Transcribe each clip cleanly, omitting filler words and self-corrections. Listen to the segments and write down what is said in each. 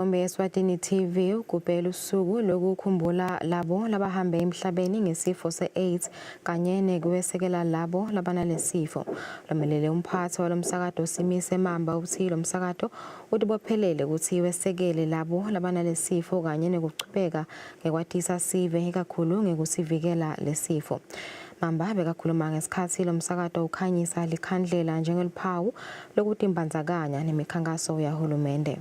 Eswatini TV ukubhela usuku lokukhumbula labo labahambe emhlabeni ngesifo se-AIDS kanye nekwesekela labo labanalesifo. Lomelele umphathi walomsakato Simise Mamba uthi lo msakato utibophelele ukuthi wesekele labo labanalesifo kanye nekuchubeka ngekwatisa sive ikakhulu ngekusivikela lesifo. Mamba bekakhuluma ngesikhathi lo msakato ukhanyisa likhandlela njengeliphawu lokuthi imbandzakanya nemikhankaso yahulumende.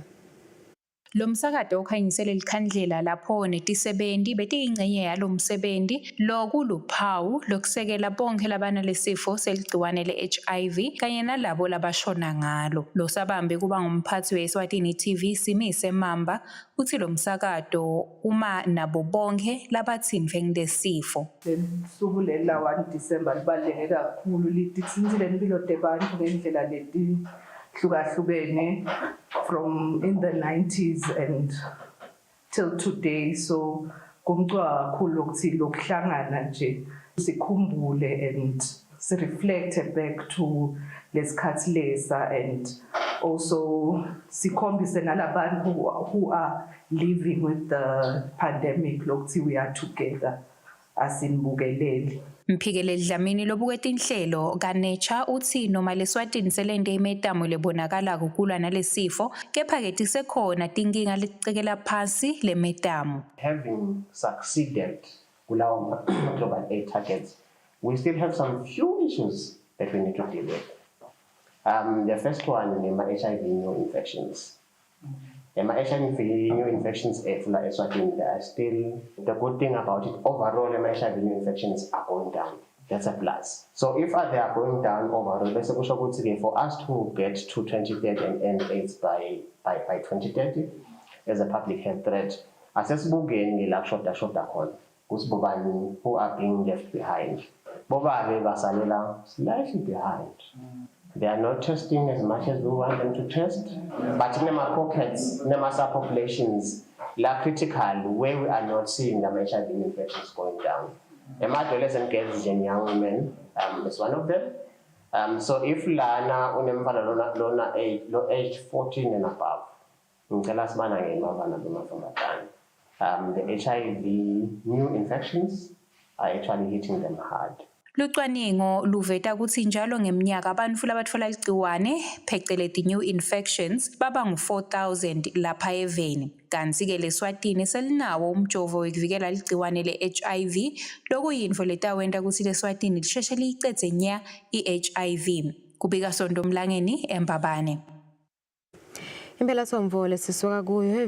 Lo msakato ukhanyisele likhandlela lapho netisebenti betiyingcenye yalo msebenzi lokuluphawu lokusekela bonke labanalesifo seligciwane le-HIV kanye nalabo labashona ngalo. Lo sabambe kuba ngumphathi we-Eswatini TV Simise Mamba uthi lo msakato uma nabo bonke labatsinve ngilesifo. Suku lela 1 December libaluleke kakhulu lititsinzile impilo tebantu ngendlela leti hlukahlukene from in the 90s and till today. So kumcwa kakhulu ukuthi lokuhlangana nje sikhumbule and reflect back to lesikhathi lesa and also sikhombise nalabantu who are living with the pandemic lokuthi we are together asinbukeleli. Mphikeleli Dlamini lobuketa inhlelo kaNature uthi noma leSwatini selende imetamu lebonakala ukulwa nalesifo kepha-ke tisekhona tinkinga leticekela phansi lemetamu. Having succeeded kulawo global AIDS targets, we still have some few issues that we need to deal with. The first one is HIV new infections. HIV new infections Eswatini, they are still, the good thing about it, overall HIV new infections are going down. That's a plus. So if they are going down overall, let's say for us to get to 2030 and end AIDS by 2030 as a public health threat, asesibukeni shorter corner, who are being left behind. Bobabe basalela slightly behind. They are not testing as much as we want them to test, but in our pockets, in our subpopulations, are critical where we are not seeing the HIV infections going down. Adolescent girls and young women is one of them. So if Lana lona age 14 and above, the HIV new infections are actually hitting them hard. Lucwaningo luveta ukuthi njalo ngeminyaka abantu labatfola ligciwane phecelezi new infections baba ngu-4,000 lapha eveni. Kanti-ke leSwatini selinawo umjovo wekuvikela ligciwane le-HIV lokuyintfo letawenta ukuthi leSwatini lisheshe liyicedze nya i-HIV. Kubika Sondo Mlangeni eMbabane. Impela somvo lesisuka kuyo